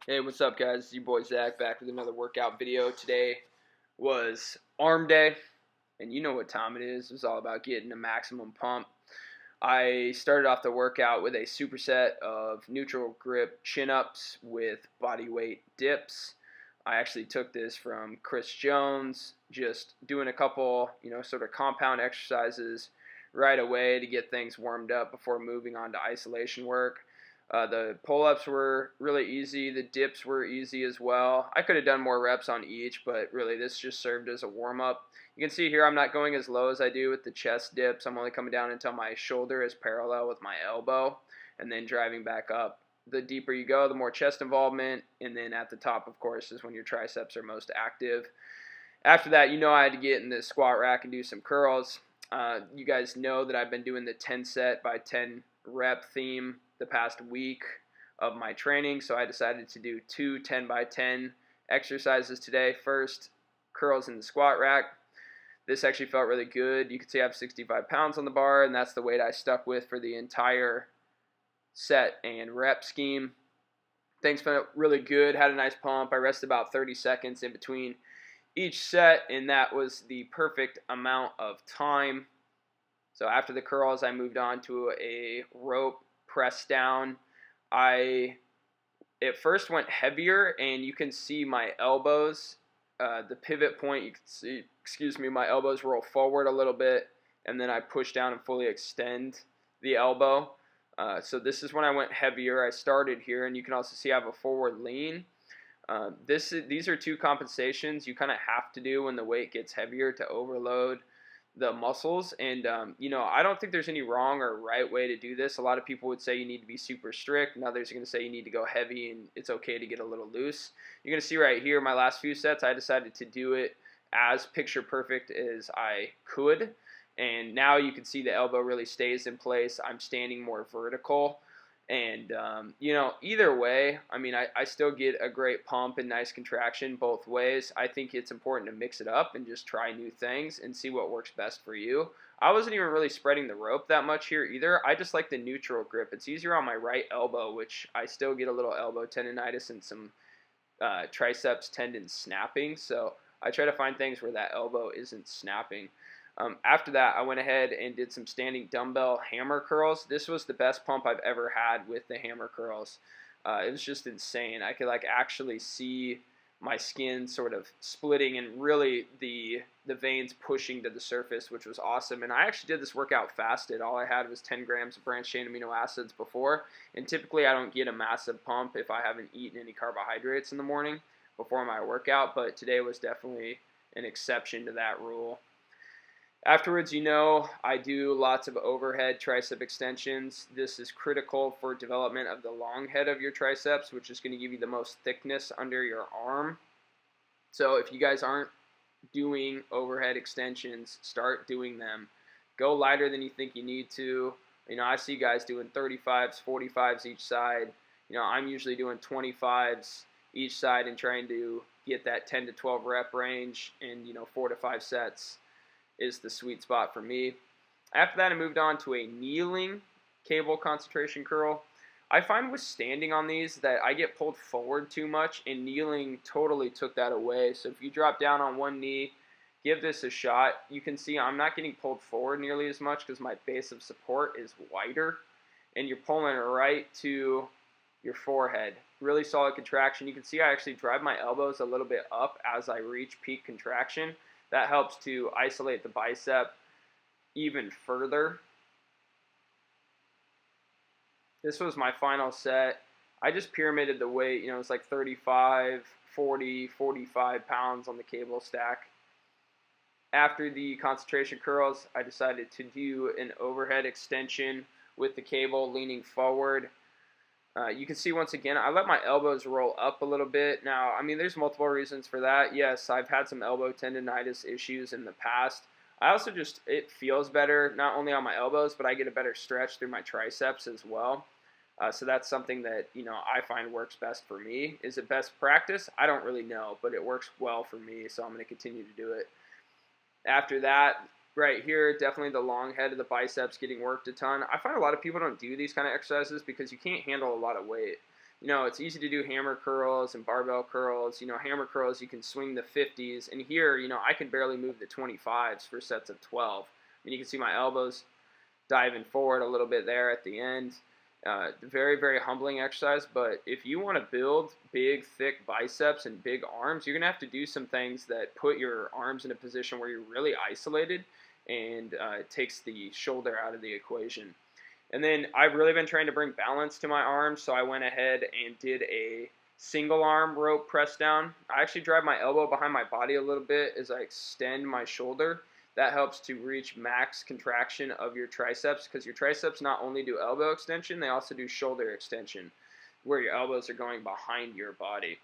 Hey, what's up, guys? It's your boy Zach back with another workout video. Today was arm day, and you know what time it is. It was all about getting a maximum pump. I started off the workout with a superset of neutral grip chin-ups with body weight dips. I actually took this from Chris Jones, just doing a couple, sort of compound exercises right away to get things warmed up before moving on to isolation work. The pull-ups were really easy. The dips were easy as well. I could have done more reps on each, but really this just served as a warm-up. You can see here I'm not going as low as I do with the chest dips. I'm only coming down until my shoulder is parallel with my elbow and then driving back up. The deeper you go, the more chest involvement, and then at the top, of course, is when your triceps are most active. After that, I had to get in the squat rack and do some curls. You guys know that I've been doing the 10 set by 10 rep theme the past week of my training, so I decided to do two 10 by 10 exercises today. First, curls in the squat rack. This actually felt really good. You can see I have 65 pounds on the bar, and that's the weight I stuck with for the entire set and rep scheme. Things felt really good, had a nice pump. I rested about 30 seconds in between each set, and that was the perfect amount of time. So after the curls, I moved on to a rope press down. I at first went heavier, and you can see my elbows, the pivot point, you can see, my elbows roll forward a little bit, and then I push down and fully extend the elbow. So this is when I went heavier. I started here, and you can also see I have a forward lean. These are two compensations you kind of have to do when the weight gets heavier to overload the muscles. And I don't think there's any wrong or right way to do this. A lot of people would say you need to be super strict, and others are going to say you need to go heavy and it's okay to get a little loose. You're going to see right here my last few sets, I decided to do it as picture perfect as I could, and now you can see the elbow really stays in place. I'm standing more vertical. And, either way, I still get a great pump and nice contraction both ways. I think it's important to mix it up and just try new things and see what works best for you. I wasn't even really spreading the rope that much here either. I just like the neutral grip. It's easier on my right elbow, which I still get a little elbow tendonitis and some triceps tendon snapping. So I try to find things where that elbow isn't snapping. After that, I went ahead and did some standing dumbbell hammer curls. This was the best pump I've ever had with the hammer curls. It was just insane. I could actually see my skin sort of splitting and really the veins pushing to the surface, which was awesome. And I actually did this workout fasted. All I had was 10 grams of branched chain amino acids before. And typically I don't get a massive pump if I haven't eaten any carbohydrates in the morning before my workout. But today was definitely an exception to that rule. Afterwards, I do lots of overhead tricep extensions. This is critical for development of the long head of your triceps, which is going to give you the most thickness under your arm. So if you guys aren't doing overhead extensions, start doing them. Go lighter than you think you need to. I see guys doing 35s, 45s each side. I'm usually doing 25s each side and trying to get that 10 to 12 rep range in, 4 to 5 sets is the sweet spot for me. After that, I moved on to a kneeling cable concentration curl. I find with standing on these that I get pulled forward too much, and kneeling totally took that away. So if you drop down on one knee, give this a shot. You can see I'm not getting pulled forward nearly as much because my base of support is wider, and you're pulling right to your forehead. Really solid contraction. You can see I actually drive my elbows a little bit up as I reach peak contraction. That helps to isolate the bicep even further. This was my final set. I just pyramided the weight. It's like 35, 40, 45 pounds on the cable stack. After the concentration curls, I decided to do an overhead extension with the cable leaning forward. You can see once again, I let my elbows roll up a little bit. Now, there's multiple reasons for that. Yes, I've had some elbow tendonitis issues in the past. I also it feels better, not only on my elbows, but I get a better stretch through my triceps as well. So that's something that, I find works best for me. Is it best practice? I don't really know, but it works well for me, so I'm going to continue to do it. After that, right here, definitely the long head of the biceps getting worked a ton. I find a lot of people don't do these kind of exercises because you can't handle a lot of weight. You know, it's easy to do hammer curls and barbell curls. You know, hammer curls, you can swing the 50s. And here, you know, I can barely move the 25s for sets of 12. And you can see my elbows diving forward a little bit there at the end. Very, very humbling exercise. But if you want to build big, thick biceps and big arms, you're going to have to do some things that put your arms in a position where you're really isolated, and it takes the shoulder out of the equation. And then I've really been trying to bring balance to my arms, so I went ahead and did a single arm rope press down. I actually drive my elbow behind my body a little bit as I extend my shoulder. That helps to reach max contraction of your triceps, because your triceps not only do elbow extension, they also do shoulder extension, where your elbows are going behind your body.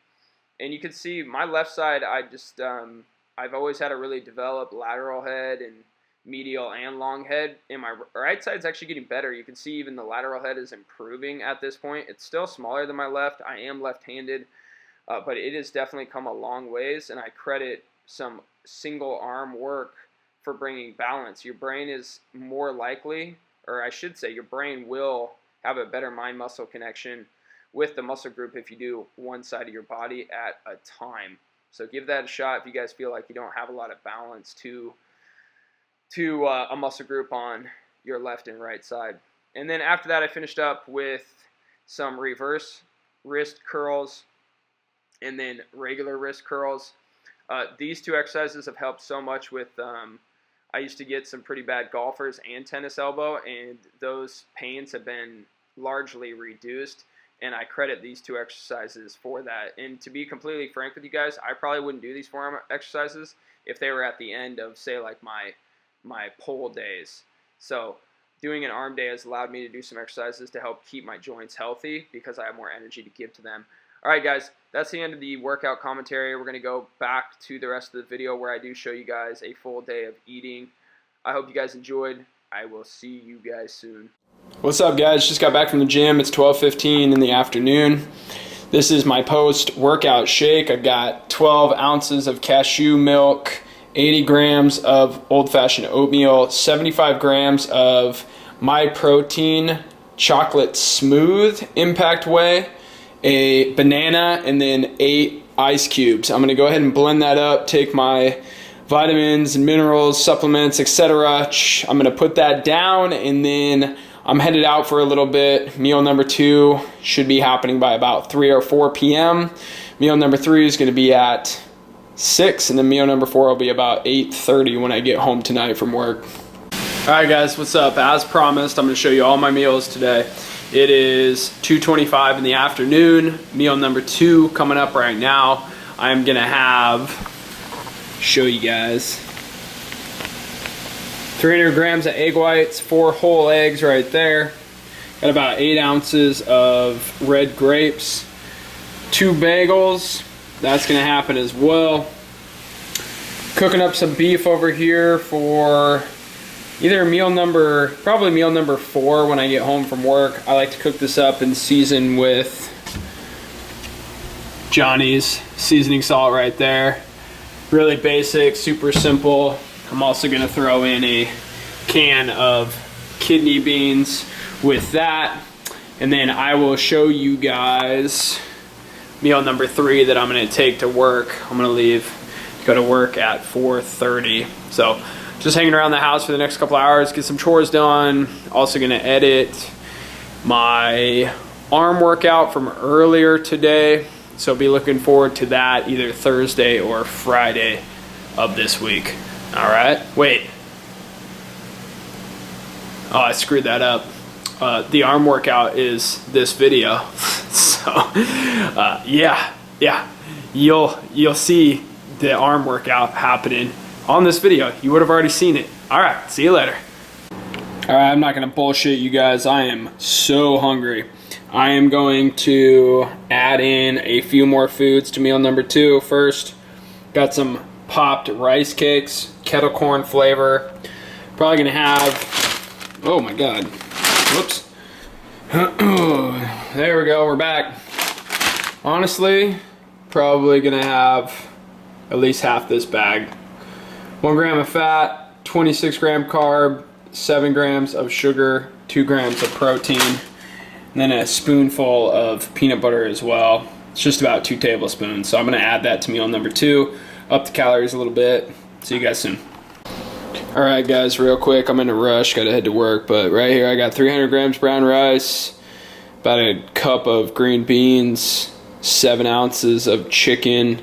And you can see my left side, I've always had a really developed lateral head and medial and long head, and my right side's actually getting better. You can see even the lateral head is improving at this point. It's still smaller than my left. I am left-handed, but it has definitely come a long ways, and I credit some single arm work for bringing balance. Your brain is more likely, or I should say your brain will have a better mind-muscle connection with the muscle group if you do one side of your body at a time. So give that a shot if you guys feel like you don't have a lot of balance to a muscle group on your left and right side. And then after that, I finished up with some reverse wrist curls and then regular wrist curls. These two exercises have helped so much with, I used to get some pretty bad golfers and tennis elbow, and those pains have been largely reduced, and I credit these two exercises for that. And to be completely frank with you guys, I probably wouldn't do these forearm exercises if they were at the end of, say, like my pull days. So doing an arm day has allowed me to do some exercises to help keep my joints healthy because I have more energy to give to them. All right, guys, that's the end of the workout commentary. We're going to go back to the rest of the video where I do show you guys a full day of eating. I hope you guys enjoyed. I will see you guys soon. What's up, guys? Just got back from the gym. It's 12:15 in the afternoon. This is my post-workout shake. I've got 12 ounces of cashew milk, 80 grams of old-fashioned oatmeal, 75 grams of My Protein chocolate smooth impact whey, a banana, and then 8 ice cubes. I'm going to go ahead and blend that up, take my vitamins and minerals, supplements, etc. I'm going to put that down, and then I'm headed out for a little bit. Meal number 2 should be happening by about 3 or 4 p.m. Meal number 3 is going to be at 6, and then meal number 4 will be about 8:30 when I get home tonight from work. Alright, guys, what's up? As promised, I'm going to show you all my meals today. It is 2:25 in the afternoon. Meal number 2 coming up right now. I'm going to show you guys 300 grams of egg whites, 4 whole eggs right there. Got about 8 ounces of red grapes, 2 bagels. That's going to happen as well. Cooking up some beef over here for either probably meal number 4 when I get home from work. I like to cook this up and season with Johnny's seasoning salt right there. Really basic, super simple. I'm also going to throw in a can of kidney beans with that. And then I will show you guys meal number 3 that I'm going to take to work. I'm going to go to work at 4:30. So just hanging around the house for the next couple hours, get some chores done. Also going to edit my arm workout from earlier today. So be looking forward to that either Thursday or Friday of this week. All right. Wait. Oh, I screwed that up. The arm workout is this video. So yeah, you'll see the arm workout happening on this video. You would have already seen it. All right, see you later. All right, I'm not gonna bullshit you guys. I am so hungry. I am going to add in a few more foods to meal number 2 first. Got some popped rice cakes, kettle corn flavor. Probably gonna have, oh my God, whoops. There we go, we're back. Honestly, probably gonna have at least half this bag. 1 gram of fat, 26 gram carb, 7 grams of sugar, 2 grams of protein. and then a spoonful of peanut butter as well. It's just about 2 tablespoons. So I'm gonna add that to meal number 2, up the calories a little bit. See you guys soon. All right, guys, real quick, I'm in a rush, gotta head to work, but right here I got 300 grams brown rice, about a cup of green beans, 7 ounces of chicken,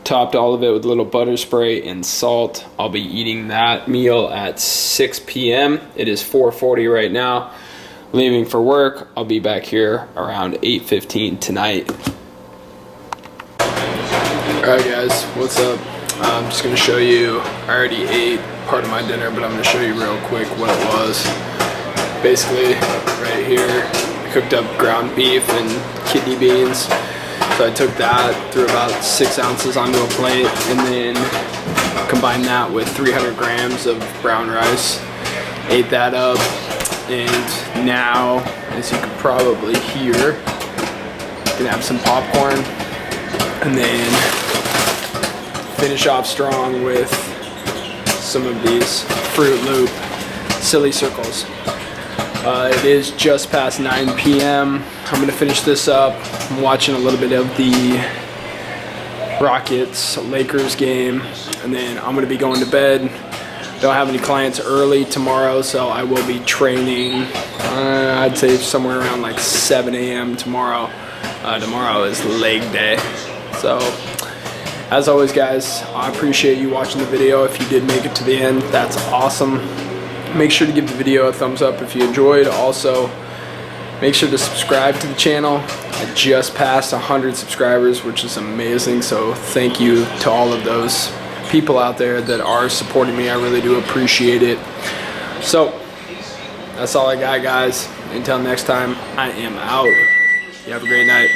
topped all of it with a little butter spray and salt. I'll be eating that meal at 6 p.m. It is 4:40 right now. Leaving for work. I'll be back here around 8:15 tonight. Alright guys, what's up? I'm just going to show you, I already ate part of my dinner, but I'm going to show you real quick what it was. Basically, right here, I cooked up ground beef and kidney beans. So I took that, threw about 6 ounces onto a plate, and then combined that with 300 grams of brown rice. Ate that up, and now, as you can probably hear, gonna have some popcorn, and then finish off strong with some of these Fruit Loop Silly Circles. It is just past 9 p.m. I'm gonna finish this up. I'm watching a little bit of the Rockets-Lakers game, and then I'm gonna be going to bed. Don't have any clients early tomorrow, so I will be training, I'd say somewhere around like 7 a.m. tomorrow. Tomorrow is leg day. So, as always guys, I appreciate you watching the video. If you did make it to the end, that's awesome. Make sure to give the video a thumbs up if you enjoyed. Also, make sure to subscribe to the channel. I just passed 100 subscribers, which is amazing, so thank you to all of those people out there that are supporting me. I really do appreciate it. So, that's all I got, guys. Until next time, I am out. You have a great night.